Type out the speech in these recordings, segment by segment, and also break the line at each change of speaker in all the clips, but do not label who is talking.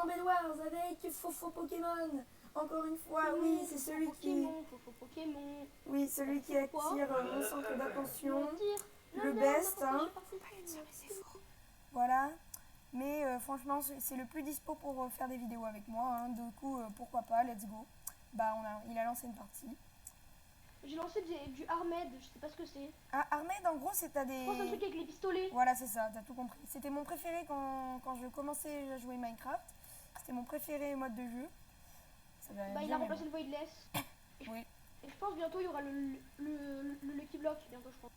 Bedwars avec Fofo Pokémon. Encore une fois, oui, c'est celui qui...
Pokémon.
Oui, celui qui attire mon centre d'attention. Le best, hein. Voilà. Mais franchement, c'est le plus dispo pour faire des vidéos avec moi. Hein. Du coup, pourquoi pas, let's go. Bah, il a lancé une partie.
J'ai lancé du Armed, je sais pas ce que c'est.
Ah, Armed, en gros, c'est t'as des...
Je pense un truc avec les pistolets.
Voilà, c'est ça, t'as tout compris. C'était mon préféré quand je commençais à jouer Minecraft. C'était mon préféré mode de jeu.
Bah, il a remplacé le Voidless.
Oui.
Et je pense bientôt il y aura le Lucky Block, bientôt je pense.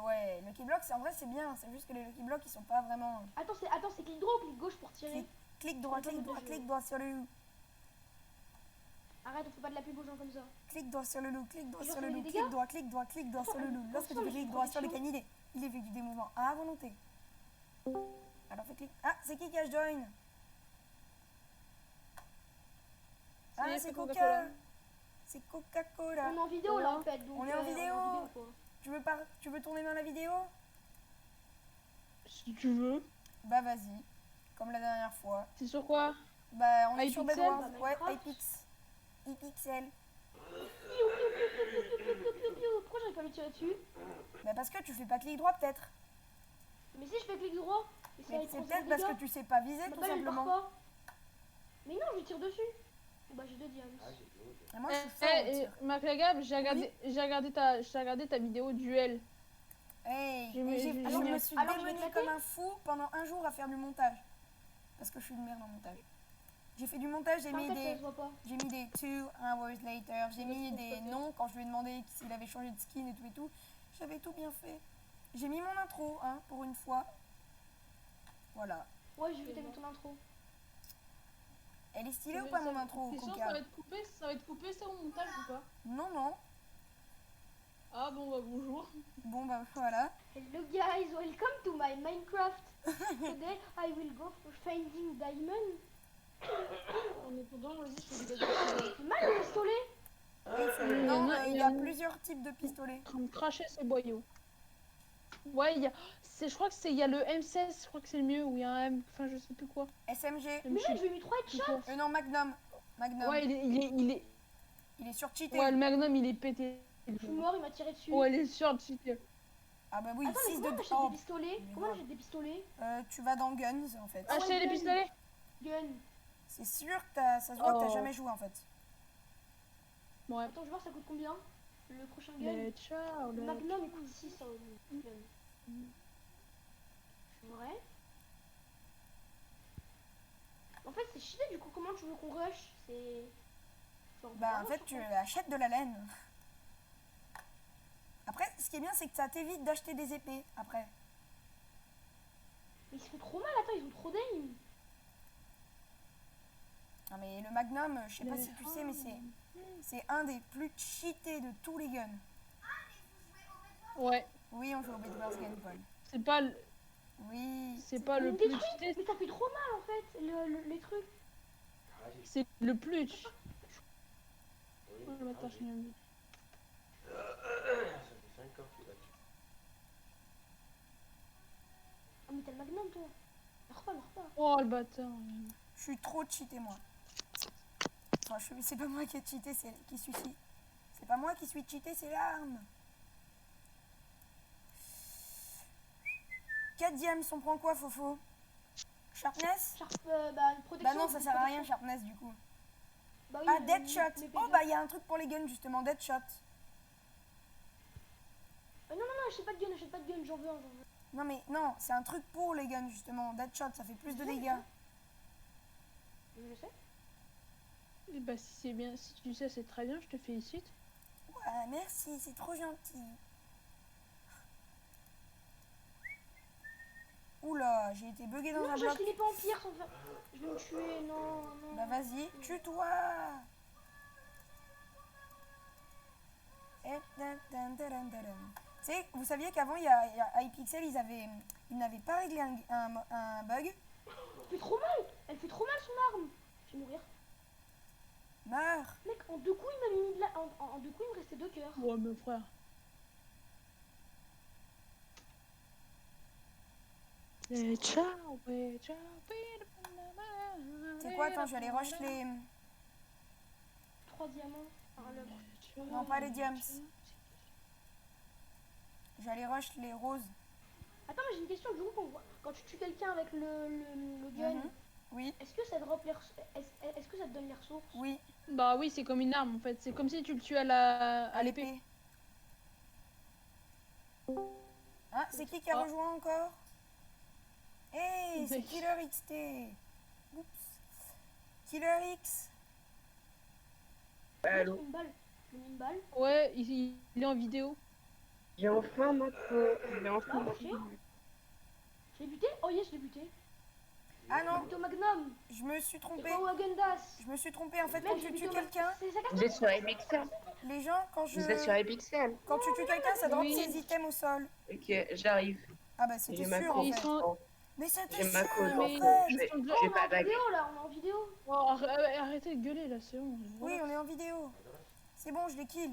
Ouais, Lucky Block, en vrai c'est bien, c'est juste que les Lucky Blocks ils sont pas vraiment...
Attends, c'est clic droit ou clic gauche pour tirer?
Clic droit sur le loup.
Arrête, on fait pas de la pub aux gens comme ça.
Clic droit sur le loup, clic droit
Genre,
sur le
ça
loup,
fait des
clic droit sur le loup. Lorsque tu fais clic droit sur le canidé, il effectue des mouvements à volonté. Alors fais clic... Ah, c'est qui a join? Ah, c'est Coca. C'est Coca-Cola.
On est en vidéo là en fait. Donc,
on est en vidéo. Tu veux tourner dans la vidéo?
Si tu veux.
Bah vas-y, comme la dernière fois.
C'est sur quoi?
Bah on est sur
iPixel,
Bedwars. Ouais, iPixel.
Pourquoi j'arrive pas à le tirer dessus?
Bah parce que tu fais pas clic droit peut-être.
Mais si je fais clic droit.
Mais c'est peut-être parce que tu sais pas viser tout simplement.
Mais non, je tire dessus. Bah j'ai 2 diams.
Et moi je suis fort.
Maclagab, j'ai regardé ta vidéo duel.
Hey, je me suis démené comme un fou pendant un jour à faire du montage. Parce que je suis une merde en montage. J'ai fait du montage, j'ai mis des 2 hours later, j'ai mis des noms quand je lui ai demandé s'il avait changé de skin et tout. J'avais tout bien fait. J'ai mis mon intro, hein, pour une fois. Voilà.
Ouais, j'ai vu t'as mis ton intro.
Elle est stylée ou pas mon intro,
Coca? Ça va être coupé ça au montage ou pas?
Non, non.
Ah bon bah bonjour.
Bon bah voilà.
Hello guys, welcome to my Minecraft. Today I will go for finding diamond.
En attendant, vas-y, je fais des
C'est mal le pistolet.
Non, il y a plusieurs types de pistolets.
En train de cracher ces boyaux. Ouais, je crois que il y a le M16, je crois que c'est le mieux, ou il y a un M, enfin je sais plus quoi.
SMG.
Mais mec, je lui ai mis 3 headshots.
Non, Magnum.
Ouais,
il est surcheaté.
Ouais, le Magnum il est pété.
Je suis mort, il m'a tiré dessus.
Ouais, il est surcheaté.
Ah bah oui,
attends,
6
mais
de
comment j'achète des pistolets? Comment j'achète des pistolets?
Tu vas dans Guns en fait.
Acheter les pistolets?
Gun.
C'est sûr que ça se voit que t'as jamais joué en fait.
Ouais.
Attends, je vais voir ça coûte combien? Le prochain gun.
Le
Magnum il coûte 600 gun. Ouais. En fait, c'est cheaté du coup. Comment tu veux qu'on rush? C'est.
Bah en fait, tu achètes de la laine. Après, ce qui est bien, c'est que ça t'évite d'acheter des épées après.
Mais ils se font trop mal, attends, ils ont trop d'aim.
Non mais le Magnum, je sais pas si tu sais, mais c'est un des plus cheatés de tous les guns.
Ouais.
Oui, on joue au Bedwars Gunball.
C'est pas le...
Oui.
C'est pas le plus cheaté.
Mais ça fait trop mal en fait, les trucs.
C'est le plus. Oh le bâtard, je suis nul.
Ça fait 5 ans qu'il a tué.
Ah mais t'as le Magnum toi. Meurs pas.
Oh le bâtard.
Je suis trop cheaté moi. Enfin, c'est pas moi qui ai cheaté, c'est pas moi qui suis cheaté, c'est l'arme. 4 diams, on prend quoi, Fofo? Sharpness?
Bah, une protection.
Bah non, ça sert à rien, Sharpness, du coup.
Bah oui,
ah, Deadshot. Oh, bah, il y a un truc pour les guns, justement, Deadshot.
Non, achète pas de gun, j'en veux un.
Non, mais non, c'est un truc pour les guns, justement. Deadshot, ça fait plus de dégâts.
Je sais.
Et bah, si c'est bien, si tu sais, c'est très bien, je te félicite.
Ouais, merci, c'est trop gentil. Oula, j'ai été bugué dans un bloc.
Non, je pas en pierre sans faire... Je vais me tuer, non.
Bah vas-y, tue-toi. Tu sais, vous saviez qu'avant, il y a iPixel, ils n'avaient pas réglé un bug.
Elle fait trop mal son arme. Je vais mourir.
Meurs.
Mec, en 2 coups, il m'a mis de la... En 2 coups, il me restait 2 cœurs.
Ouais, mon frère. Ciao, ciao.
C'est quoi? Attends, je vais aller rush les...
3 diamants. Ah, le...
Non, pas les diams. Je vais aller rush les roses.
Attends, mais j'ai une question. Du coup, quand tu tues quelqu'un avec le gun,
Oui,
est-ce que ça drop les est-ce que ça te donne les ressources?
oui,
Bah oui, c'est comme une arme en fait. C'est comme si tu le tues à l'épée.
Ah, c'est qui a
Oh.
rejoint encore? Hey, c'est
Oui.
Killer XT. Oups. Killer X.
Allô?
Une balle. Je mets une balle.
Ouais, il est en vidéo.
J'ai enfin ma peau. J'ai enfin ma
Ok.
peau.
Je l'ai buté? Oh yes, je l'ai buté.
Ah
Je l'ai
non,
buté au Magnum.
je me suis
C'est
trompée.
pas au Agendas.
Je me suis trompée. En fait,
Mec,
quand
je l'ai
tu
buté
tues
au
quelqu'un,
C'est sa carte.
Vous êtes sur Epixel?
les gens, quand
Vous êtes sur Epixel?
quand tu tues quelqu'un, ça drop
Oui.
ses items au sol.
Ok, j'arrive.
Ah bah c'était
J'ai ma
sûr
peau.
en
Ils
fait.
sont-
Bon,
Mais c'était
j'ai ma
sûr
cause.
en
mais-
fait.
Je vais,
sont-
je
Oh,
vais
on est
pas
en
baguer.
vidéo là, on est en vidéo.
Oh, arrêtez de gueuler là, c'est bon.
Oui, on est en vidéo. C'est bon, je les kill.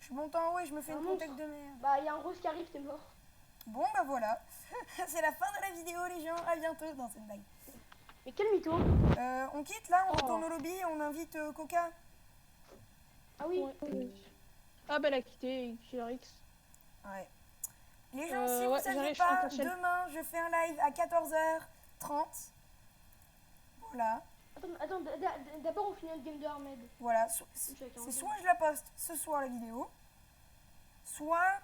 Je monte en haut et je me fais
Un
une
monstre.
protect de merde.
Bah, il y a un rose qui arrive, t'es mort.
Bon bah voilà. C'est la fin de la vidéo les gens. À bientôt dans cette blague.
Mais quel mytho.
On quitte là, on
Oh.
retourne au lobby, on invite Coca.
Ah oui.
Ouais. Ah bah elle a quitté Killer X.
Ouais. Les gens, si vous
ouais,
ne saviez
j'arrive,
pas,
je suis en
demain je fais un live à 14h30. Voilà.
Attends, d'abord on finit notre game de Armed.
Voilà.
Chacun
C'est
un
soit je la poste ce soir la vidéo, soit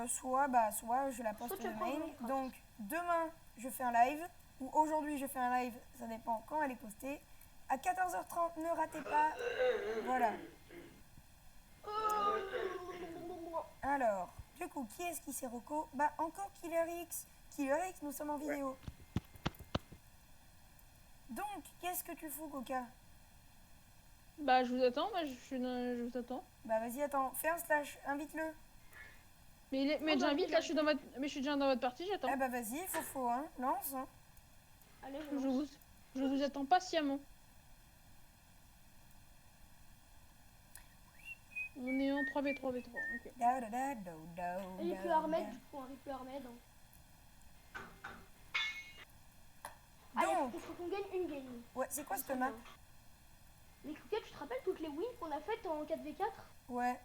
soit je la poste
Soit tu la prends
demain.
en Minecraft.
Donc demain je fais un live ou aujourd'hui je fais un live, ça dépend quand elle est postée. À 14h30, ne ratez pas. Voilà. Alors, du coup, qui est-ce qui s'est reco? Bah encore Killer X. Killer X, nous sommes en vidéo. Donc, qu'est-ce que tu fous, Coca?
Bah je vous attends, je vous attends.
Bah vas-y, attends, fais un slash, invite-le.
Mais j'invite là, je suis déjà dans votre partie, j'attends.
Ah bah vas-y, Fofo, hein, lance. Hein.
Allez,
Je vous attends patiemment. On est en 3v3v3, ok.
Replay Armed, du coup, un replay Armed. Allez,
Donc,
il faut qu'on gagne une game.
ouais, c'est quoi cette map?
Mais Kouka, tu te rappelles toutes les wins qu'on a faites en 4v4?
Ouais,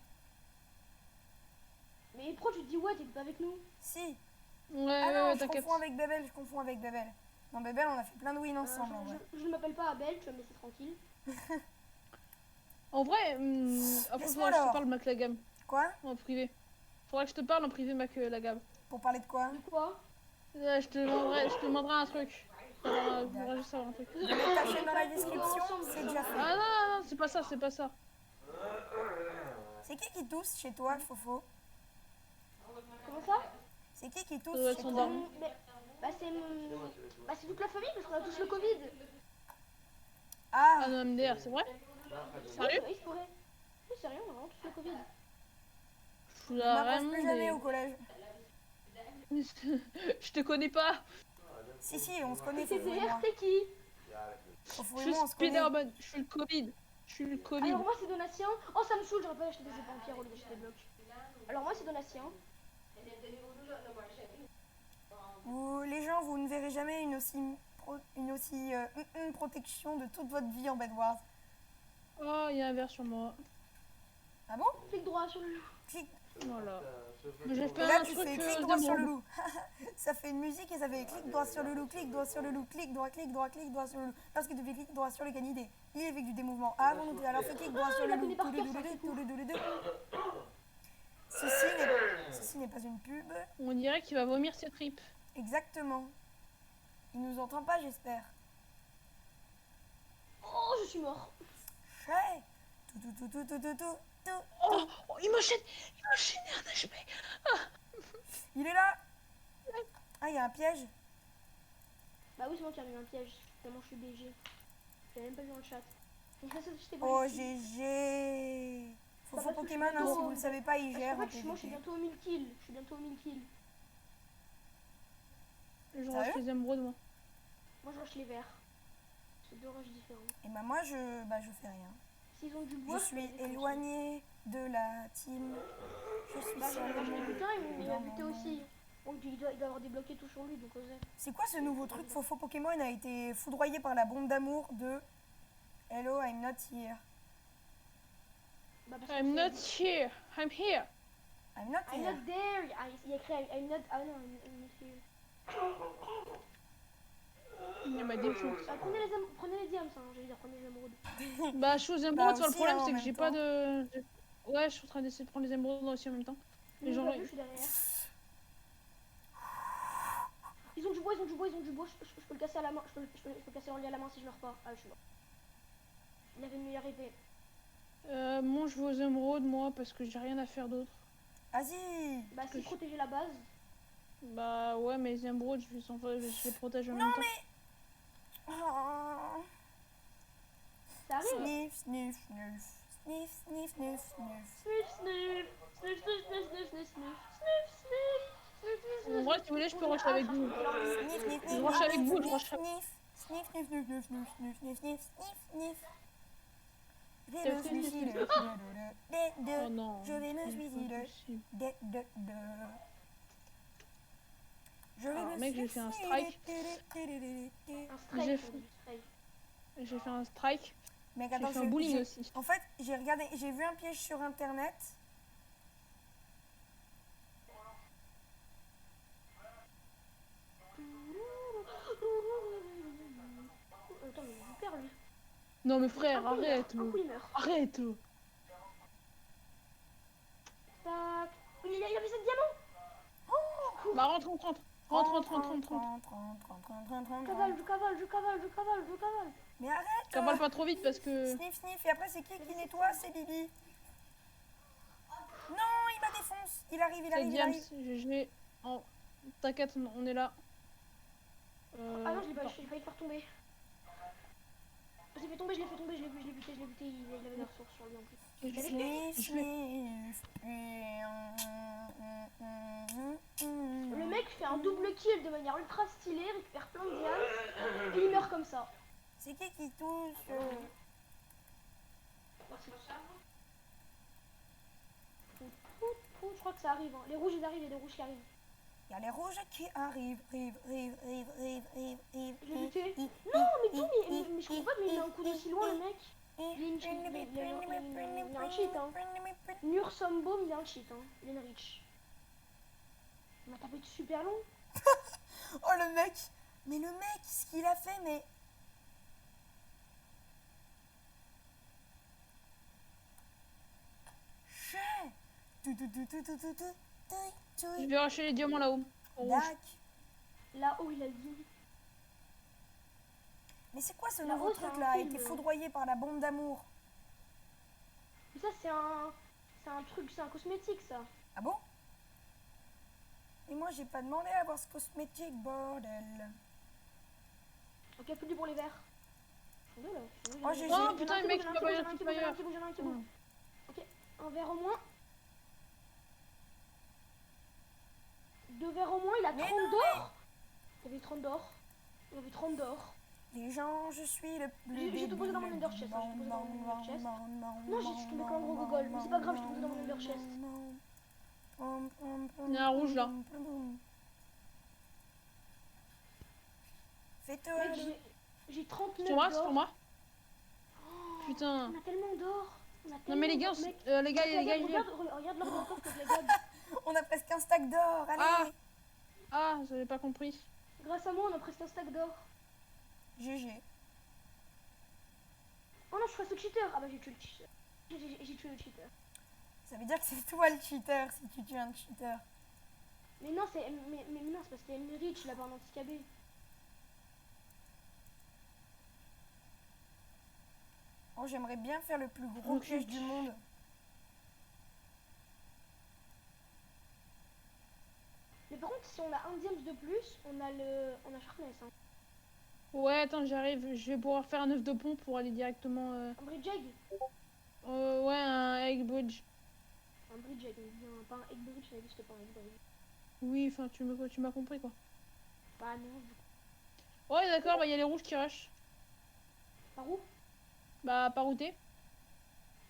Mais pourquoi tu te dis ouais, t'es pas avec nous?
si.
Ouais,
Ah non, je
t'inquiète.
confonds avec Bebel, Non, Bebel, on a fait plein de wins ensemble, en vrai.
Je ne m'appelle pas Abel, tu vas me laisser tranquille.
En vrai, après,
Laisse-moi
faudra que je
alors.
te parle, Mac Lagam,
Quoi?
en privé. Faudra que je te parle en privé, Mac Lagam.
Pour parler de quoi?
De quoi?
Je te demanderai un truc. Faudra juste savoir un truc.
Je vais mettre ta chaîne dans la description, c'est déjà fait.
Ah non, c'est pas ça, c'est pas ça.
C'est qui tousse chez toi, Fofo?
Comment ça?
C'est qui tousse
Ça doit être
chez
son
toi?
daron.
C'est toute la famille parce qu'on a tous le Covid.
Ah
Ah,
non, MDR, c'est vrai? Sérieux?
Oui, c'est vrai. Oui, sérieux, on a vraiment tous le Covid.
Je
je m'approche plus jamais au collège.
Je te connais pas.
Si, on se connaît,
C'est
Fofo et moi.
t'es qui?
Fofo
Je
et
suis
moi, on se connaît.
Spider-Man. Je suis le Covid. Je suis le Covid.
Alors moi c'est Donatien. Oh ça me saoule, j'aurais pas acheté des vampires au lieu d'acheter des blocs. Alors moi c'est Donatien.
Les gens, vous ne verrez jamais une aussi protection de toute votre vie en Bed Wars.
Oh, il y a un verre sur moi.
Ah bon?
Clique droit sur le loup.
Clique.
Voilà. Mais j'ai
Et
fait
là,
un
tu
truc
fais clic droit sur le
d'émeraude.
loup. Ça fait une musique et ça fait clic droit sur le loup, clic droit sur le loup, clic droit sur le loup. Lorsque tu fais clic droit sur le canidé, il effectue des mouvements avant de alors fais clic droit sur
il
le
a
loup.
connu par cœur, ça, c'est
Touloulouloulou. Ceci n'est pas une pub.
On dirait qu'il va vomir ses tripes.
Exactement. Il nous entend pas, j'espère.
Oh je suis mort.
Hey. Tout.
Oh, il m'enchaîne un HP.
Il est là. Ah, il y a un piège.
Bah oui c'est moi qui ai mis un piège. Tellement je suis BG. J'ai même pas vu dans le chat. Donc ça c'était
Oh,
bon.
GG.
Bah,
Fofo
parce que je suis
Pokémon, hein,
bientôt-
si vous le savez pas, il gère
En
un
fait, moi je suis
PVP.
bientôt aux 1000 kills. Je suis bientôt aux 1000 kills.
Je
Sérieux
rush les émeraudes, moi.
Moi je rush les verts. C'est deux rushs différents.
Et bah moi, je fais rien.
S'ils ont du
Je
bois,
suis éloignée de la team. Je suis
Bah,
sur
j'en
le
ai
monde.
buté un, il m'a
Non,
buté
non,
aussi. Donc il doit avoir débloqué tout sur lui, donc osez.
C'est quoi ce nouveau truc? Fofo Pokémon a été foudroyé par la bombe d'amour de Hello, I'm not here.
Bah, parce que
I'm
c'est-
not here. I'm here.
I'm not
I'm
here.
not there. Ah, il y a écrit I'm not. Ah non, I'm not here.
Il m'a défonce.
Prenez les diams, hein, j'allais dire prenez les émeraudes.
Bah, je suis aux
Bah,
émeraudes, le
aussi,
problème
hein, en
c'est que
même
j'ai pas de. Ouais, je suis en train d'essayer de prendre les émeraudes aussi en même temps. Mais
Ils
genre.
m'ont pas vu, je suis derrière. Ils ont du bois, ils ont du bois, ils ont du bois. Je peux le casser à la main. Je peux le casser l'orlier à la main si je meurs pas. Ah, je suis mort. Il avait une meilleure épée.
Moi, je vais aux émeraudes, moi, parce que j'ai rien à faire d'autre.
Vas-y.
Bah, si protéger la base.
Bah, ouais, mais les émeraudes, je les protège en même temps.
Oh.
Ça arrive.
Sniff, sniff, sniff. Sniff, sniff, sniff, sniff.
Sniff, sniff. Sniff, sniff, sniff, sniff, sniff, sniff. Sniff, sniff.
En vrai, si vous voulez, je peux rusher avec vous.
Sniff, sniff,
Je
sniff,
rush avec vous, je
sniff,
rush.
sniff. Sniff, sniff, sniff, sniff, sniff, sniff, sniff, sniff, sniff, sniff. Je vais me
Sniff, sniff,
suicider.
Oh non.
Je vais me
c'est
suicider.
pas possible.
Je vais
Alors,
me
mec, j'ai fait un
suicider.
Un
J'ai
strike.
fait-
Du strike.
J'ai fait un strike.
Mec,
J'ai
attends,
fait un bowling aussi.
En fait, j'ai vu un piège sur internet.
Attends, mais il perd lui.
Non, mais frère,
Un coup, il
arrête.
meurt. Un coup, il meurt.
Arrête.
Tac. Il avait 7 diamants.
Bah, rentre. Rentre.
Je cavale.
Mais arrête.
Cavale pas trop vite parce que.
Sniff, sniff. Et après, c'est qui nettoie? C'est Bibi. Non, il m'a défonce. Il arrive, il
C'est
arrive, il
Diams,
arrive.
je vais. Oh, t'inquiète, on est là.
Ah non, je l'ai pas, j'ai failli le faire tomber. Je l'ai fait tomber, je l'ai buté, il avait des ressources sur lui en plus.
Sniff,
Je vais-
sniff.
Le mec fait un double kill de manière ultra stylée, récupère plein de diams, et il meurt comme ça.
C'est qui touche?
Merci. Je crois que ça arrive. Hein. Les rouges ils arrivent, il y a des rouges qui arrivent.
Il y a les rouges qui arrivent. Rive.
Je l'ai buté. Non, mais d'où mais je comprends pas, mais il met un coup d'aussi loin le mec. Il a un cheat, hein. Nursombaum, il a un cheat, hein. Il est une reach. Il m'a tapé super long.
Oh le mec. Mais le mec, ce qu'il a fait, mais...
Je vais racheter les diamants là-haut. Au rouge.
Dac.
Là-haut, il a dit.
Mais c'est quoi ce
Là-haut,
nouveau
c'est
truc
un
là? A
film.
été foudroyé par la bombe d'amour.
Mais ça, c'est un truc, c'est un cosmétique, ça.
Ah bon? Et moi j'ai pas demandé à avoir ce cosmétique, bordel.
Ok, plus de pour les verts. Ils sont deux, là. Ils sont deux,
Oh,
il y en a-
j'ai-
il y en a
Oh
un
putain,
qui
le mec,
bouge,
il
il y en
m'a
a un
pas
qui
eu un
bouge,
petit
il y en a un
fire.
qui bouge, il y en a un qui bouge. Ok, un vert au moins. 2 verres au moins, il a
Mais
30
non,
d'or. Il avait 30 d'or. Il avait 30 d'or.
Les gens, je suis le plus
J'ai tout posé dans mon under chest, hein, j'ai tout posé dans mon under chest. Non, je suis tombé comme un gros gogol, mais c'est pas grave, j'ai tout posé dans mon under chest.
Il y a un rouge là.
Fais-toi
Mec,
le...
j'ai 39
Sur moi, c'est
d'or.
pour moi. Putain.
On a tellement d'or. On a
Non mais les
tellement
gars,
d'or, mec.
les gars,
Regarde l'or encore que je la gagne.
On a presque un stack d'or, allez.
Ah, j'avais pas compris.
Grâce à moi, on a presque un stack d'or.
GG.
Oh non, je suis face au cheater. Ah bah j'ai tué le cheater. J'ai tué le cheater.
Ça veut dire que c'est toi le cheater si tu tues un cheater.
Mais non, c'est non, c'est parce qu'il y a une reach là-bas en anti-KB.
Oh, j'aimerais bien faire le plus gros
Ok.
piège du monde.
Mais par contre, si on a un diams de plus, on a Sharpness. Hein.
Ouais, attends, j'arrive. Je vais pouvoir faire un œuf de pont pour aller directement.
Un bridge egg.
Ouais, un egg bridge.
Un bridge egg, bien, pas un egg bridge, ça n'existe pas un egg bridge.
Oui, enfin, tu m'as compris quoi.
Bah non, du coup.
Ouais, d'accord, bah il y a les rouges qui rush.
Par où?
Bah, par où t'es?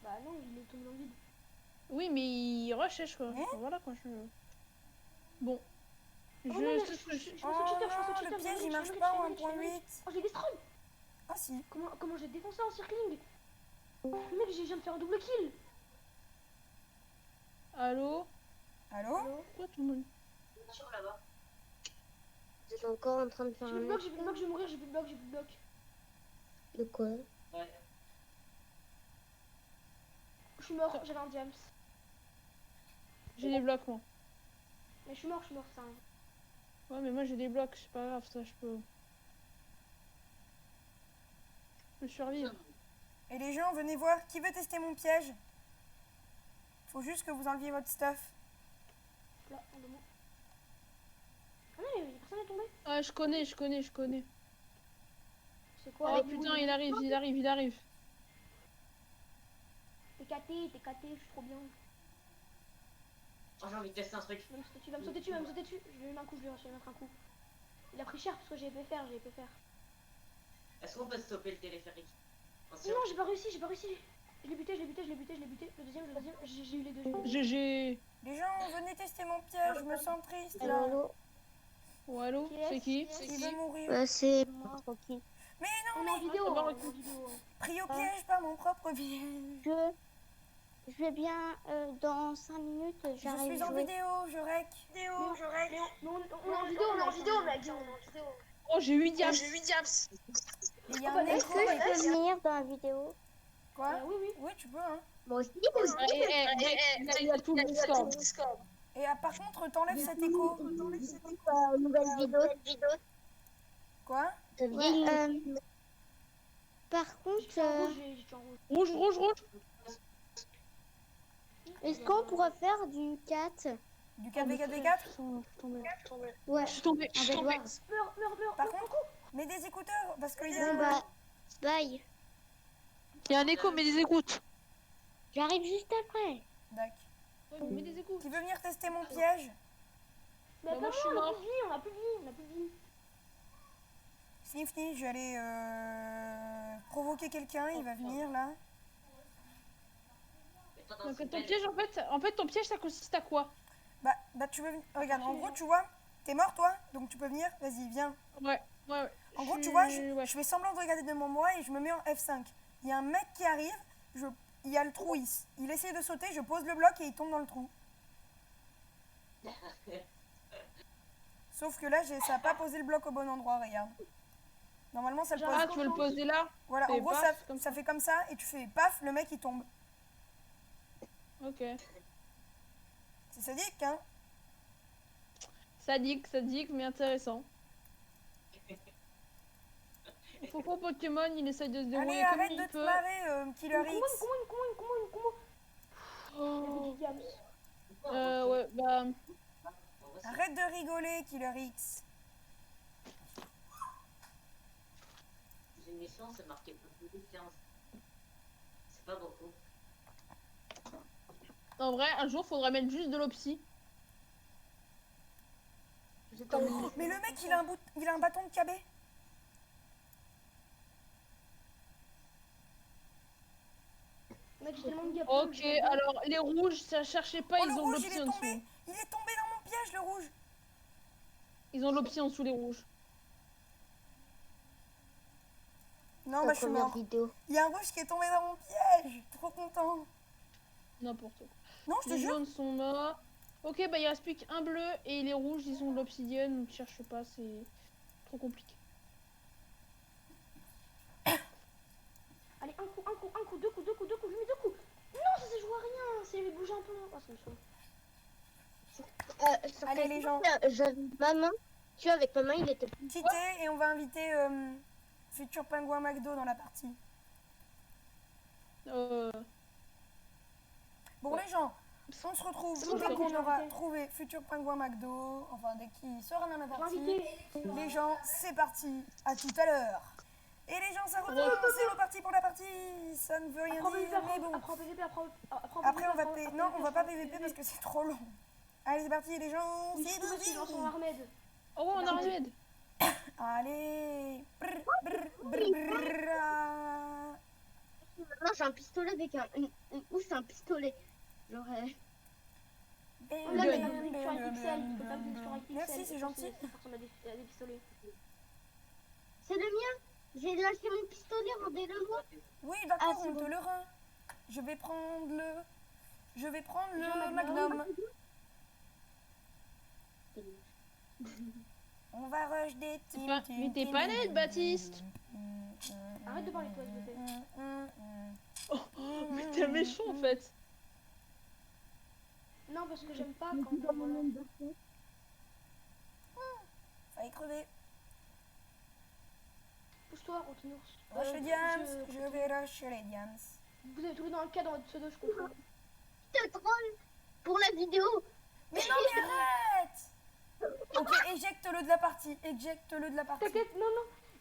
Bah non, il est tombé dans le vide.
Oui, mais il rush, quoi.
Hein
Enfin, voilà, quoi. Bon.
Oh non, mais je suis au cheater, je suis au cheater.
Le piège il
je
marche
suis
pas
au
en
cheater,
1.8.
Oh, j'ai destroy.
Ah si.
Comment j'ai défoncé en circling? Mec, je viens de faire un double kill.
Allô?
Allô?
Pourquoi tout le monde...
là-bas. Vous êtes encore en train de faire
J'ai
un
plus de bloc,
match,
j'ai plus de bloc, je vais mourir, j'ai plus de bloc, j'ai plus de bloc.
de quoi?
Ouais.
Je suis mort, j'avais un diams.
J'ai des blocs, moi.
Mais je suis mort, ça.
Ouais, mais moi j'ai des blocs, c'est pas grave, ça, je peux... Je peux survivre.
Et les gens, venez voir. Qui veut tester mon piège? Faut juste que vous enleviez votre stuff.
Là, en deux mots. Ah non, mais personne n'est tombé.
Ah, je connais.
C'est quoi?
Oh putain, il arrive.
T'es caté, je suis trop bien.
Oh, j'ai envie de tester un truc.
Il va me sauter dessus, Je lui mets un coup, je vais lui mettre un coup. Il a pris cher parce que j'ai pu faire.
Est-ce qu'on peut stopper le téléphérique?
Non, j'ai pas réussi. Je l'ai buté. Le deuxième, j'ai eu les deux.
GG.
Les gens, venez tester mon piège. Je me sens triste
Allô,
là.
allô?
Oh, allô?
Qui est-ce
C'est qui?
Qui veut mourir?
C'est moi, Rocky.
Mais non,
On est en
mais
vidéo,
d'abord,
on est en vidéo.
pris au piège par mon propre piège.
Je vais bien dans 5 minutes,
Je
j'arrive
suis en
jouer.
vidéo, je rec.
Mais on est en vidéo, mec.
Oh, j'ai 8 diams.
Il y a un
bah,
écho.
Est-ce que je peux venir dans la vidéo?
Quoi?
Oui.
Oui, tu peux, hein.
Moi aussi.
Il y a tout le Discord.
Et par contre, t'enlèves cet écho.
Nouvelle vidéo.
Quoi?
Ouais, par contre,
Rouge.
est-ce qu'on pourrait faire du 4?
Du 4v4v4?
Ouais,
Je suis tombée.
en Bed Wars.
Meurs.
Par contre, mets des écouteurs parce qu'il y a
Bon bah, bye.
Il y a un écho, mais des écoutes.
J'arrive juste après.
D'accord.
Ouais, mais des écoutes.
Qui veut venir tester mon piège?
Mais
Bah, moi,
attends,
je suis
on a
mort.
plus de vie.
Snifty, je vais aller provoquer quelqu'un, il va venir là.
Donc, ton piège, en fait, ton piège, ça consiste à quoi?
Bah tu veux venir. Regarde, en gros, tu vois, t'es mort toi, donc tu peux venir, vas-y, viens.
Ouais.
En gros, tu vois, je fais semblant de regarder devant moi et je me mets en F5. Il y a un mec qui arrive, il y a le trou, il essaie de sauter, je pose le bloc et il tombe dans le trou. Sauf que là, ça n'a pas posé le bloc au bon endroit, regarde. Normalement, ça le pose.
Ah, tu veux le poser là?
Voilà, en
Et
gros,
paf, comme
ça fait comme ça et tu fais paf, le mec il tombe.
Ok.
C'est sadique, hein?
Sadique, mais intéressant. Faut pas Pokémon, il essaye de se débrouiller
Allez,
comme
arrête
il
de te
peut.
marrer, Killer X.
Une combo.
Oh.
Des diams.
Ouais, bah...
Arrête de rigoler, Killer X.
Une mission, c'est marqué plus de 15. C'est pas beaucoup.
En vrai, un jour, faudrait mettre juste de l'opsie.
Mais le mec, il a un bâton de KB.
Mec, j'ai tellement de gap.
Ok, alors, les rouges, ça cherchez pas,
Oh,
ils
le
ont
rouge, il
l'optie
est
en
tombé.
dessous.
Il est tombé dans mon piège, le rouge.
Ils ont l'optie en dessous, les rouges.
Non, bah je suis mort.
Vidéo.
Il y a un rouge qui est tombé dans mon piège. Trop content.
N'importe quoi.
Non, je te
Les
jure.
jaunes sont morts. Ok, bah il reste plus qu'un bleu et les rouges, ils ont de l'obsidienne, donc cherche pas, c'est trop compliqué.
Allez, un coup, deux coups, je mets deux coups. Non, ça s'est joué à rien, c'est bougé un peu. Oh, ça me saoule.
Allez, les gens.
J'avais ma main. Tu vois, avec ma main, il était.
Quittez et on va inviter Futur Pingouin McDo dans la partie. Bon, les gens, on se retrouve
C'est bon,
dès qu'on
j'ai
aura
invité.
trouvé Futur Pingouin McDo. Enfin, dès qu'il sera dans la
J'ai
partie.
invité.
Les gens, c'est parti. À tout à l'heure. Et les gens, ça recommence. C'est reparti pour la partie. Ça ne veut rien
Après,
dire, mais bon.
après, PVP,
Après, on va PVP. Non, on va pas PVP parce que c'est trop long. Allez, c'est parti, les gens.
Oui,
C'est
parce qu'ils en sont
parti.
Ahmed.
Oh, ouais, on a Ahmed.
Allez. Brr, brr, brr, brr, ah.
j'ai un pistolet avec où c'est un pistolet. Genre.
Oh, là, t'as tapé sur un pixel. Faut taper sur un pixel.
Merci, c'est gentil.
Cette personne a des pistolets.
C'est le mien. J'ai lâché mon pistolet, rendez-le-moi.
Oui, d'accord,
Ah, c'est
on te
bon.
le rend. Je vais prendre le
J'ai
Magnum.
un Magnum.
On va rush des teams.
Mais t'es pas net, Baptiste.
Arrête de parler, toi, s'il te plaît.
Mais t'es méchant en fait.
Non, parce que j'aime pas quand. Voilà.
Failli crever.
Pousse-toi, Antonours.
Rush les diams. Je vais rush les diams.
Vous avez trouvé dans le cadre de votre pseudo, je comprends.
Je te troll pour la vidéo.
Mais non, mais arrête. Ok, éjecte-le de la partie. Éjecte-le de la partie.
T'inquiète, non,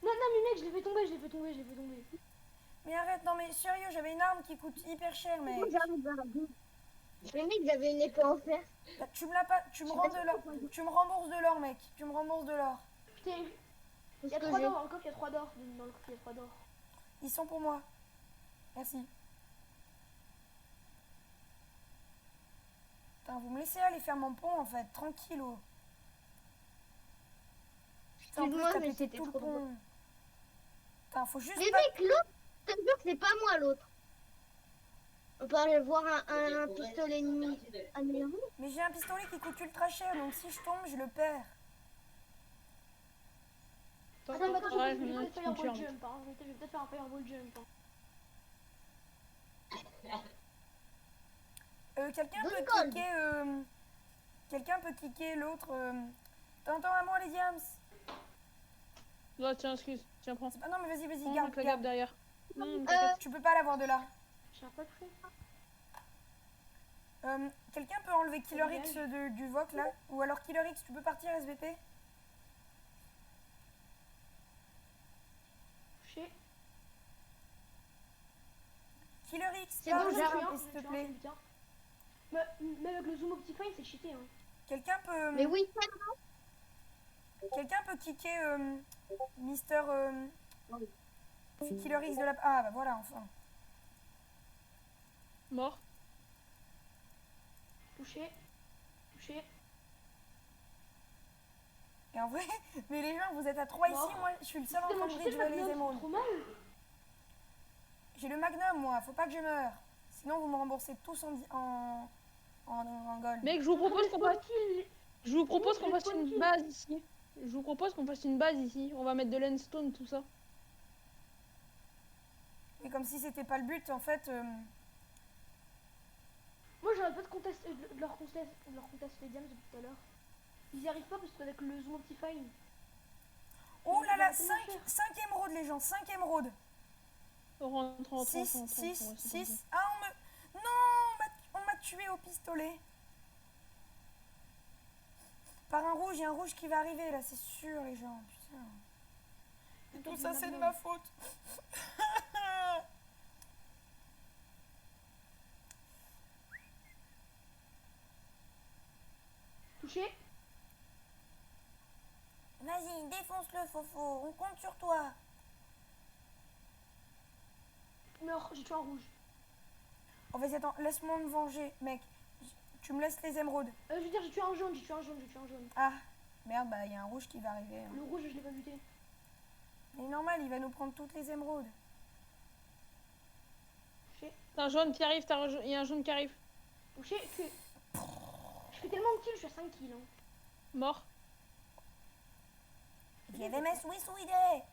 mais mec, je l'ai fait tomber.
Mais arrête, non mais sérieux, j'avais une arme qui coûte hyper cher, mec.
Mais mec, j'avais une épée en fer.
Bah, tu me l'as pas, tu me rends de l'or. Tu me rembourses de l'or, mec. Tu me rembourses de l'or.
Putain, il y a
que
3
j'ai.
d'or, dans le coffre, il y a 3 d'or. Dans le coffre, il y a 3 d'or.
Ils sont pour moi. Merci. Putain, vous me laissez aller faire mon pont en fait, tranquillo. Putain, en plus,
Excuse-moi,
t'as
mais
pété
c'était
tout le
trop
pont.
drôle.
Putain, faut juste
Mais
pas...
mec, l'autre, je te jure que c'est pas moi l'autre. On peut aller voir un pistolet ennemi amélioré.
Mais j'ai un pistolet qui coûte ultra cher, donc si je tombe, je le perds.
Attends, mais attends,
Ouais,
je vais peut-être faire un
futur.
fireball jump. Hein. Je vais peut-être faire un fireball jump.
Deux
Quelqu'un peut
gold.
kicker... Quelqu'un peut kicker l'autre... T'entends à moi les diams?
Là, tiens, excuse. Tiens, prends.
Ah non mais vas-y,
Prends
garde,
la
garde.
gabe derrière.
Tu peux pas l'avoir de là.
J'ai pas pris.
Quelqu'un peut enlever Killer
Dégage.
X du VOC là? Ou alors Killer X, tu peux partir SVP?
Touché.
Killer X,
C'est bon,
pars,
j'arrive,
s'il te plaît.
Mais avec le zoom Optifine, c'est cheaté. Hein.
Quelqu'un peut...
Mais oui,
Quelqu'un peut kicker Mister Killer X de la... Ah bah voilà, enfin.
Mort.
Touché.
Et en vrai, mais les gens, vous êtes à 3 ici,
Mort.
moi je suis le seul en
Putain,
train
moi,
de
je sais le
réduire les
Magnum, c'est
émeraudes.
trop mal.
J'ai le Magnum moi, faut pas que je meure. Sinon vous me remboursez tous en gold.
Mec, je vous propose qu'on fasse...
Kill.
Je vous propose qu'on
Mais
fasse
c'est
une
tranquille.
base ici. Je vous propose qu'on fasse une base ici. On va mettre de l'endstone, tout ça.
Mais comme si c'était pas le but, en fait...
Moi, j'arrête pas de leur contester les diams depuis tout à l'heure. Ils y arrivent pas parce qu'avec le zoom Optifine.
Oh là là,
C'est tellement
5 émeraudes les gens, 5 émeraudes.
Rentre.
6, 6. Ah, on me... Non, on m'a tué au pistolet. Par un rouge, il y a un rouge qui va arriver là, c'est sûr les gens. Putain. Et tout ça, c'est de ma faute.
Touché.
Vas-y, défonce-le, Fofo. On compte sur toi.
Meurs, j'ai tué un rouge.
Oh, vas-y, attends, laisse-moi me venger, mec. Tu me laisses les émeraudes.
Je veux dire, j'ai tué un jaune.
Ah, merde, bah, il y a un rouge qui va arriver. Hein.
Le rouge, je l'ai pas buté.
Mais normal, il va nous prendre toutes les émeraudes.
Touché.
T'as un jaune qui arrive, il y a un jaune qui arrive.
Touché. Tué. Je fais tellement de kills, je suis à 5 kills. Hein.
Mort.
Viens me suicider.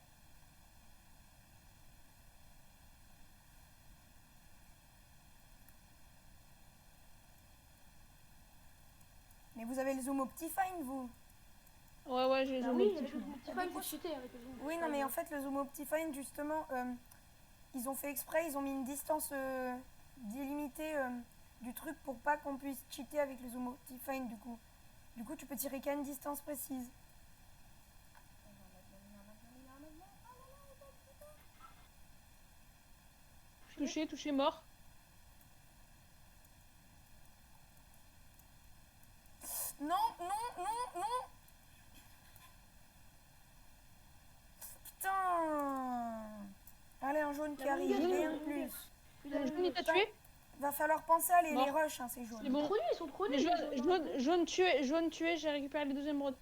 Mais vous avez le zoom Optifine, vous?
Ouais, j'ai le
Bah
jaune.
oui,
au
avec
petit.
le zoom Optifine, c'est cheaté avec le zoom.
Oui, non, mais en fait, le zoom Optifine, justement, ils ont fait exprès, ils ont mis une distance délimitée du truc pour pas qu'on puisse cheater avec le zoom Optifine, du coup. Du coup, tu peux tirer qu'à une distance précise.
Touché, mort.
Non. Putain. Allez, un jaune qui
La
arrive,
longueur,
rien
la
de plus.
Plus
jaune t'as tué?
Va falloir penser à les
Bon.
rush, hein, ces jaunes.
C'est bon.
Ils sont trop nuls.
Jaune tué, j'ai récupéré les 2 émeraudes.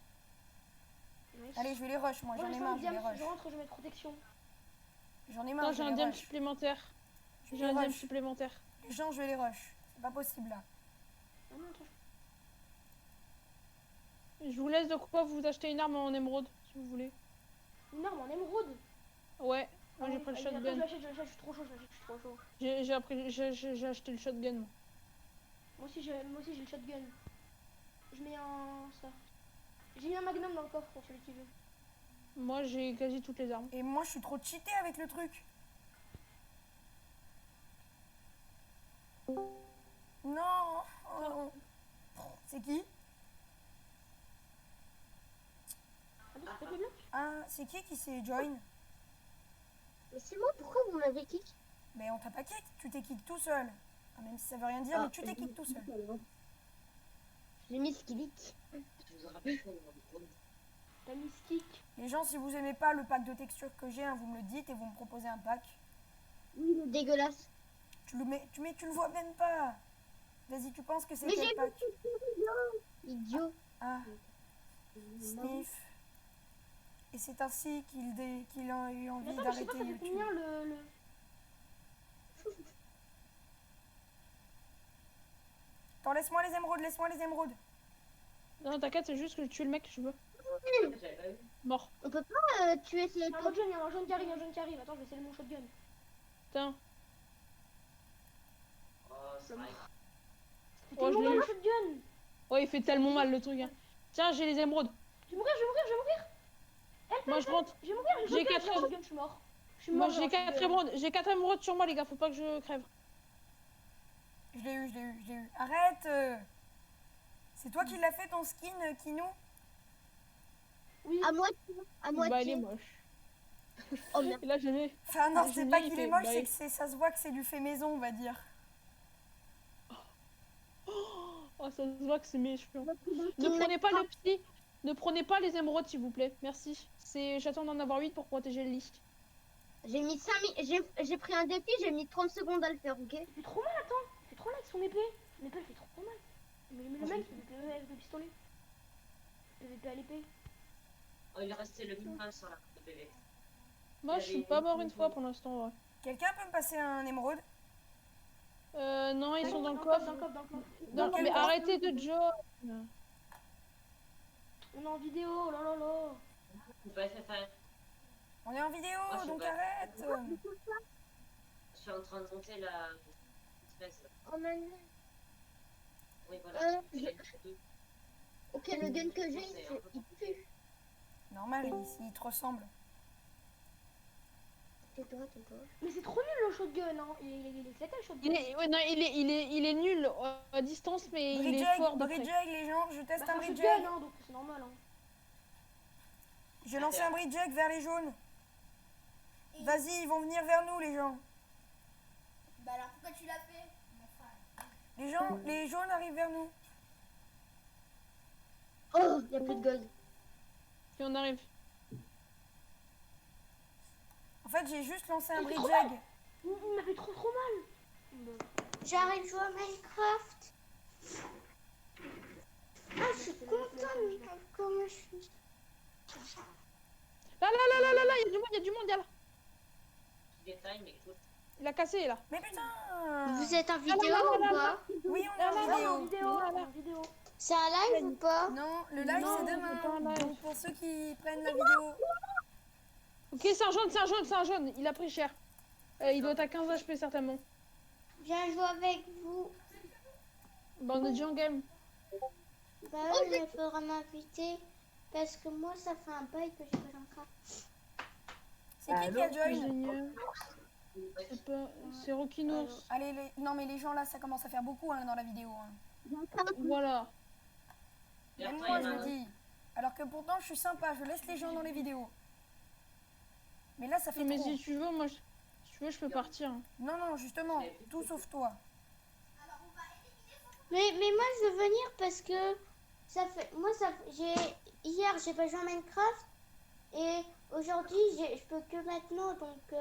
Nice.
Allez, je vais les rush, moi,
Moi,
j'en ai
je
marre, je vais les rush.
je rentre, je mets protection.
J'en ai
Attends,
marre,
j'ai
je
un
vais les
diamant
rush.
supplémentaire.
Je
J'ai un
les
diamant
rush.
supplémentaire.
Les gens, je vais les rush. C'est pas possible, là.
Ah non, attends.
Je vous laisse de quoi vous acheter une arme en émeraude, si vous voulez.
Une arme en émeraude.
Ouais, moi j'ai
Ah,
pris le
allez, attends,
shotgun.
je l'achète, je suis trop chaud, je suis trop chaud.
J'ai acheté le shotgun. Moi.
Moi aussi j'ai le shotgun. Je mets un ça. J'ai mis un magnum dans le coffre pour celui qui veut.
Moi j'ai quasi toutes les armes.
Et moi, je suis trop cheaté avec le truc. Non. Oh. C'est qui?
Ah, c'est pas des blocs.
Ah, c'est qui s'est join?
Mais c'est moi, pourquoi vous m'avez kick?
Mais on t'a pas kick, tu t'es kick tout seul. Ah, même si ça veut rien dire, mais tu t'es kick tout seul.
J'ai mis skillick.
Je vous rappelle qu'on est en drone.
T'as mis stick.
Les gens, si vous aimez pas le pack de texture que j'ai, hein, vous me le dites et vous me proposez un pack.
Oui, il est dégueulasse.
Tu le vois même pas. Vas-y, tu penses que c'est
Mais
quel
j'ai
pack?
Idiot.
Ah, sniff. Et c'est ainsi qu'il a eu envie
Mais attends, je sais
d'arrêter
pas, ça fait
YouTube.
combien le...
Attends, laisse-moi les émeraudes, laisse-moi les émeraudes.
Non, t'inquiète, c'est juste que je tue le mec que je veux.
J'avais pas vu.
Mort.
On peut pas tuer ces
Il y a un autre jeune, il y a un jeune qui arrive, il y a un jeune qui arrive. Attends, je vais essayer mon shotgun.
Putain.
Oh, c'est vrai.
C'était
Oh, je
mon
l'ai eu.
shotgun.
Ouais, il fait tellement mal le truc. Hein. Tiens, j'ai les émeraudes.
Je vais mourir, je vais mourir, je vais mourir. Help,
Moi
help,
je rentre.
je vais mourir,
J'ai quatre
j'ai un shotgun, je suis mort. Je suis
Moi
mort,
j'ai
un
4
shotgun.
émeraudes. J'ai 4 émeraudes sur moi, les gars. Faut pas que je crève.
Je l'ai eu. Arrête. C'est toi qui l'as fait ton skin, Kino?
Oui,
À moitié. À
Bah, il est
moitié.
moche.
Oh merde.
Et là, j'avais.
Enfin non,
Je
c'est
dis,
pas
il
qu'il
fait-
est moche,
bah,
c'est
il-
que ça se voit que c'est du fait maison, on va dire.
Oh, ça se voit que c'est méchant. Ne prenez pas le petit. Ne prenez pas les émeraudes, s'il vous plaît. Merci. J'attends d'en avoir 8 pour protéger le lit.
J'ai mis 5 j'ai pris un défi, j'ai mis 30 secondes à le faire, ok?
il fait trop mal, attends. Il fait trop mal avec son épée. Son épée, elle fait trop mal. Mais le mec, il fait avec le pistolet. Le épée à l'épée.
Oh, il restait le minimum sur la carte de PV.
Moi, je suis pas mort une fois pour l'instant. Ouais.
Quelqu'un peut me passer un émeraude?
Non, ils sont dans le
Dans
coffre.
le coffre, dans le coffre.
Non,
quel
mais
coffre?
arrêtez de joke.
On est en vidéo, oh là là là.
Faut pas faire.
On est en vidéo,
Ah, je sais
donc
pas.
arrête.
Je suis en train de monter la espèce.
Oh man.
Oui, voilà.
j'ai-
Deux.
Ok, le gun que j'ai, il pue.
Normal, il te ressemble.
Tais-toi.
Mais c'est trop nul le shotgun, hein. Il est éclaté le shotgun.
Ouais, non, il est nul à distance, mais il est fort de près.
Bridge les gens, je
Bah,
teste
c'est
un
un
bridge.
shotgun, hein, donc c'est normal, hein.
J'ai lancé un bridge vers les jaunes. Vas-y, ils vont venir vers nous, les gens.
Bah alors pourquoi tu l'as fait?
Les jaunes arrivent vers nous.
Oh, il y a plus de gold.
Si on arrive.
En fait, j'ai juste lancé un
Il fait
bridge
trop
egg.
Il m'a fait trop mal.
J'arrive à jouer à Minecraft. Ah, je suis contente. Comment je suis.
Là, il y a du monde, il y a du monde, là.
Détail, mais écoute.
Il a cassé, là.
Mais putain.
Vous êtes en vidéo
là,
ou pas?
Oui, on est en
là,
vidéo.
En vidéo.
C'est un live ou pas?
Non, le live
Non,
c'est
c'est pas un
demain.
live.
Donc pour ceux qui prennent la vidéo.
Ok, c'est un jaune. Il a pris cher. Il doit être à 15 HP, certainement.
Viens jouer avec vous.
Bah, on est déjà en game.
Bah oui, mais il faudra m'inviter. Parce que moi, ça fait un bail que j'ai pas Minecraft.
C'est qui a join?
Ingénieur. C'est Rocky Nours.
Allez, non mais les gens là, ça commence à faire beaucoup hein, dans la vidéo. Hein.
Voilà.
Et
Même
après,
moi,
il y
je
en a
le
un.
dis. Alors que pourtant, je suis sympa, je laisse les gens dans les vidéos. Mais là, ça fait
Mais
trop.
si tu veux, moi, si tu veux, je peux partir.
Non, justement, tout sauf toi.
Mais moi, je veux venir parce que ça fait. Moi, hier, j'ai pas joué à Minecraft. Et aujourd'hui, je peux que maintenant. Donc,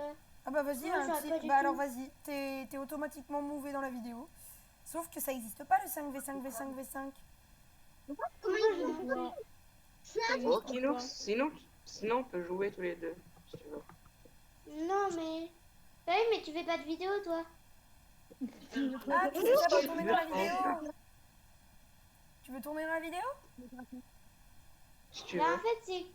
Ah bah vas-y,
Non,
un
ça va
petit...
pas du
Bah
tout.
alors vas-y, t'es automatiquement mouvé dans la vidéo. Sauf que ça existe pas le 5v5v5v5.
Comment
je
ils
l'ai
Non,
fait
ça
Oh,
existe pas.
sinon, on peut jouer tous les deux, si tu veux.
Non, mais. Bah oui, mais tu fais pas de vidéo, toi.
Ah, tu fais ça pour tourner dans la vidéo? Tu veux tourner dans la vidéo?
Si tu
Bah, en
veux.
fait, c'est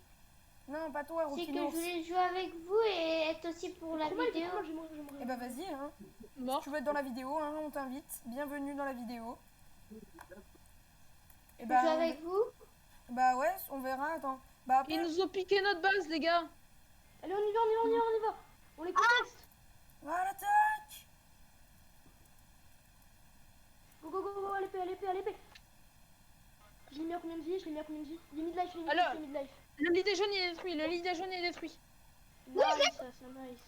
Non, pas toi,
que je
Rokinours.
voulais jouer avec vous et être aussi pour la
Trop mal,
vidéo.
trop mal, je vais mourir.
Eh bah vas-y, hein.
Mort.
Tu veux être dans la vidéo, hein, on t'invite. Bienvenue dans la vidéo. Et
Je
bah,
joue avec vous.
bah ouais, on verra, attends. Bah
Ils
après,
nous ont piqué notre base, les gars.
Allez, on y va, on y va, on y va, on y va. On les conteste.
voilà, tac.
Go, go, go, go, à l'épée, à l'épée, à l'épée. Je l'ai mis à combien de vie? Je l'ai mis à combien de vie? Il est mid-life, il est
Alors.
mid-life, il est mid-life.
Le lit des jaunes, il est détruit. Le lit des jaunes, il est détruit.
Nice, ça, c'est nice.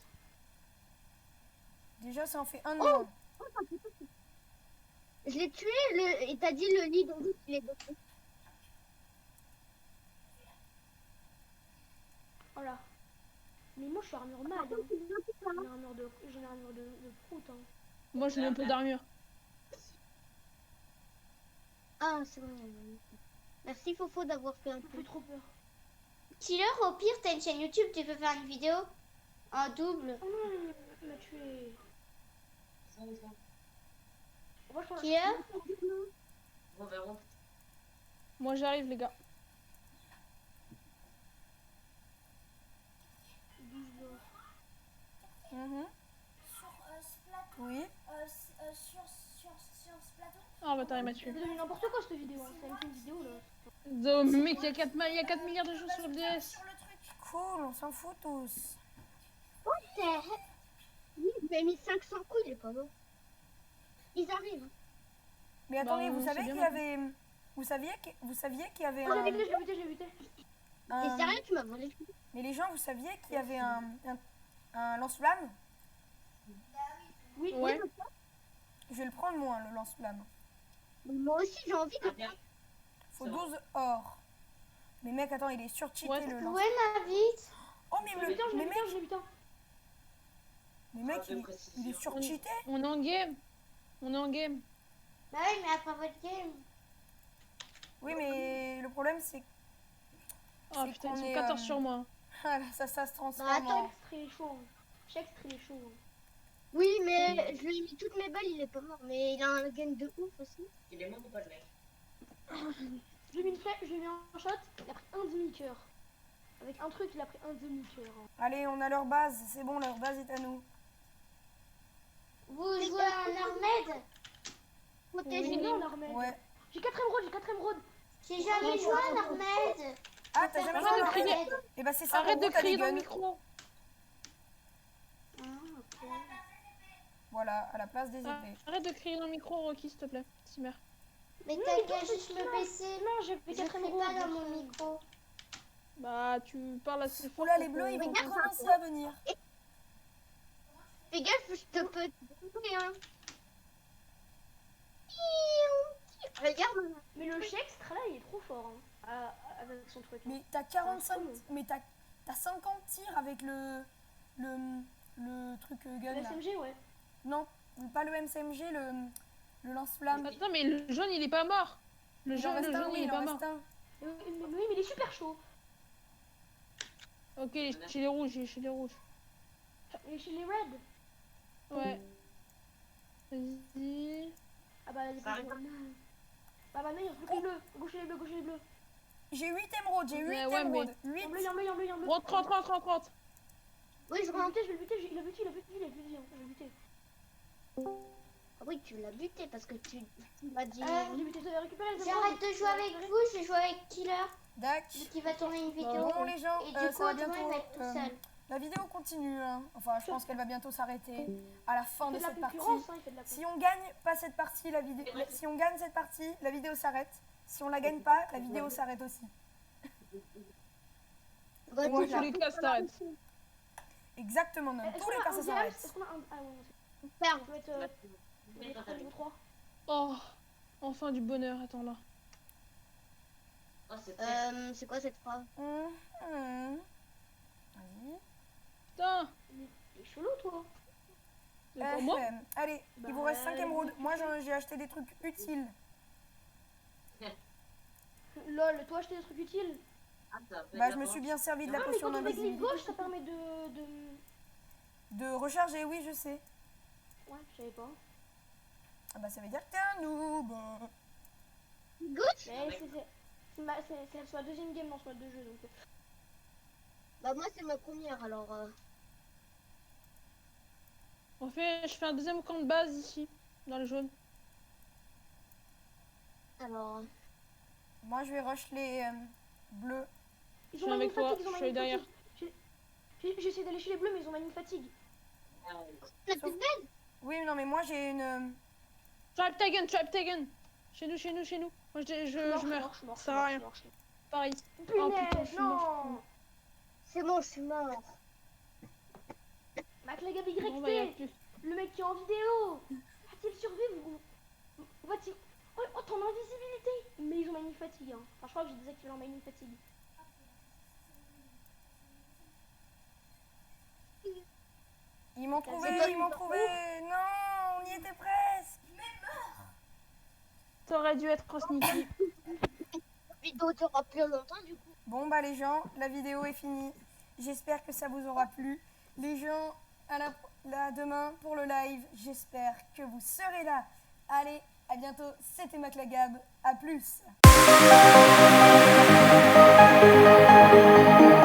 Déjà, ça en fait un de moins.
Je l'ai tué, et t'as dit le lit donc il est détruit.
Voilà. Mais moi, je suis armure mad. Hein. J'ai une armure de prout. Hein.
Moi, j'ai un peu d'armure.
Ah, c'est vrai. Merci Fofo d'avoir fait un
J'ai
peu.
plus trop peur.
Killer, au pire, t'as une chaîne YouTube, tu peux faire une vidéo en double.
Oh non, il m'a tué. Moi, je pense
Killer,
Moi, j'arrive, les gars.
Mhm.
Sur Splatoon.
Oui.
Sur Splatoon.
Ah, bah, t'arrives à tuer.
c'est devenu n'importe quoi cette vidéo. Hein. C'est une vidéo là.
Mec, il y a 4 milliards de choses sur le DS.
Sur le truc.
Cool, on s'en fout tous.
lui, il m'a mis 500 coups, il est pas bon. Ils arrivent.
Mais attendez,
Bah,
vous
c'est
savez
bien
qu'il y avait... Vous saviez qu'il y avait
Oh, je l'ai
un...
buté, je l'ai buté, je l'ai buté.
T'es sérieux, tu m'as volé?
Mais les gens, vous saviez qu'il y avait un lance-flamme?
Oui,
Ouais.
Je vais le prendre moi, le lance-flamme.
Moi aussi, j'ai envie de.
Faut 12 or. Mais mec, attends, il est surcheaté
Ouais.
le
Où
lance.
est ma vie?
Oh mais
je l'ai buté, je l'ai
mais
buté,
mec,
je l'ai buté.
mais mec, il est surcheaté.
On est en game. On est en game.
Bah oui, mais après votre game.
Oui, mais le problème c'est que
Oh
C'est
putain,
qu'on
ils sont
est,
14 sur moi.
ah, ça se transforme
Bah, attends.
en...
Chaque est chaud. Chaque est chaud.
Oui, mais je lui ai mis toutes mes balles, il est pas mort. Mais il a un game de ouf aussi.
Il est mort ou pas le mec?
Je lui ai mis une flèche, je lui ai mis un shot, il a pris un demi-cœur. Avec un truc, il a pris un demi-cœur.
Allez, on a leur base, c'est bon, leur base est à nous.
Vous jouez en Armed?
Protégez-nous en armée.
Ouais.
J'ai 4 émeraudes, j'ai 4 émeraudes.
J'ai jamais joué en Armed.
Ah, t'as jamais joué
Arrête
en
de crier.
arcade? Eh bah c'est ça,
Arrête
en
de
gros, t'as
crier
des
dans le
guns.
micro.
Ah, ok.
Voilà, à la place des épées.
Arrête de crier dans le micro, Rocky, s'il te plaît. Cimer.
Mais
Non,
t'as
mais
qu'à
toi,
juste
c'est
me
sûr.
baisser.
Non, j'ai fait
Je
4
crie
émeraudes.
pas dans mon micro.
Bah, tu parles assez fort.
Oula,
pour
les
que-
bleus, ils vont
Regarde,
commencer à venir.
Fais gaffe, je te peux te hein. Regarde.
Mais le Shextre là, il est trop fort. Hein. Avec son truc.
Mais t'as 45...
bon.
Mais t'as 50 tirs avec le truc gun
Le
là.
SMG, ouais.
Non, pas le MCMG, le lance-flamme.
Attends, mais le jaune, il est pas mort. Le
Il en
jaune,
reste un, oui,
il est
il en
pas mort.
reste un.
Mais oui, mais il est super chaud.
Ok, chez les rouges, il est chez les rouges.
Il est chez les Reds.
Ouais. Vas-y.
Ah bah, il est pas Bah, non, il reste plus que les bleus. Gauche les bleus, gauche les bleus.
J'ai 8 émeraudes, j'ai 8
Ouais, ouais, mais-
émeraudes. 8.
Il y a un bleu, il y a un bleu, il y a un bleu.
Rentre, rentre, rentre, rentre, rentre.
Oui, je
Je vais le
rentre.
buter, je vais le buter. Il a buté, il a buté, il a buté. Je vais le buter.
Ah oui, tu l'as buté parce que tu m'as dit.
Je l'ai buté, récupéré les
J'arrête de jouer avec vous, je vais jouer avec Killer.
Dac.
Qui va tourner une vidéo.
Bon les gens,
Et du coup,
ça va
autrement, il
bientôt.
va être tout seul.
La vidéo continue. Hein. Enfin, je pense qu'elle va bientôt s'arrêter à la fin
Il
de
fait de
cette
la
partie.
concurrence, hein, il fait de la
Si on gagne pas cette partie, si on gagne cette partie, la vidéo s'arrête. Si on la gagne pas, la vidéo s'arrête aussi.
Bah,
Dans
Ouais,
tous les cas, ça s'arrête.
Exactement, dans tous les cas, ça s'arrête.
Est-ce qu'on a un. Ah ouais,
Perdre.
on peut mettre niveau 3.
Oh, enfin du bonheur. Attends là.
Oh, c'est
C'est quoi cette phrase?
Vas-y.
Putain.
T'es chelou, toi.
C'est pas moi.
Allez, il vous reste 5 émeraudes. Moi, j'ai acheté des trucs utiles.
Lol, toi, acheter des trucs utiles.
Ah, ça fait
Bah,
la
je me
vente.
suis bien servi de la
Ah, mais
potion
quand on fait clic
d'invisibilité.
gauche, ça permet de...
De recharger, oui, je sais.
Ouais, je savais pas.
Ah bah, ça veut dire que t'es un noob.
Gauche.
Mais c'est ma deuxième game dans ce mode de jeu, donc...
Bah moi c'est ma première alors.
Je fais un deuxième camp de base ici, dans le jaune.
Alors.
Moi, je vais rush les bleus.
Ils
Je
ont
suis avec toi,
fatigue, ils ont
je suis derrière.
fatigue. J'ai essayé d'aller chez les bleus, mais ils ont une fatigue.
Ah,
Sauf- Oui, non, mais moi, j'ai une...
Trap taken. Chez nous. Moi, je meurs. Ça sert à rien. Pareil. Oh, putain, je
Punaise,
suis mort.
non.
C'est bon, je suis mort.
MacLagab
Bon, bah, y a
YT,
plus.
le mec qui est en vidéo. Va-t-il survivre ou va-t-il... Oh, ton invisibilité. Mais ils ont mining fatigue, hein. Enfin, je crois que j'ai désactivé leur mining fatigue.
Ils m'ont trouvé,
pas-
ils m'ont trouvé. Non, on y était presque.
T'aurais dû être sneaky.
La vidéo durera plus longtemps du coup.
Bon, bah, les gens, la vidéo est finie. J'espère que ça vous aura plu. Les gens, à demain pour le live. J'espère que vous serez là. Allez, à bientôt. C'était MacLagab. À plus.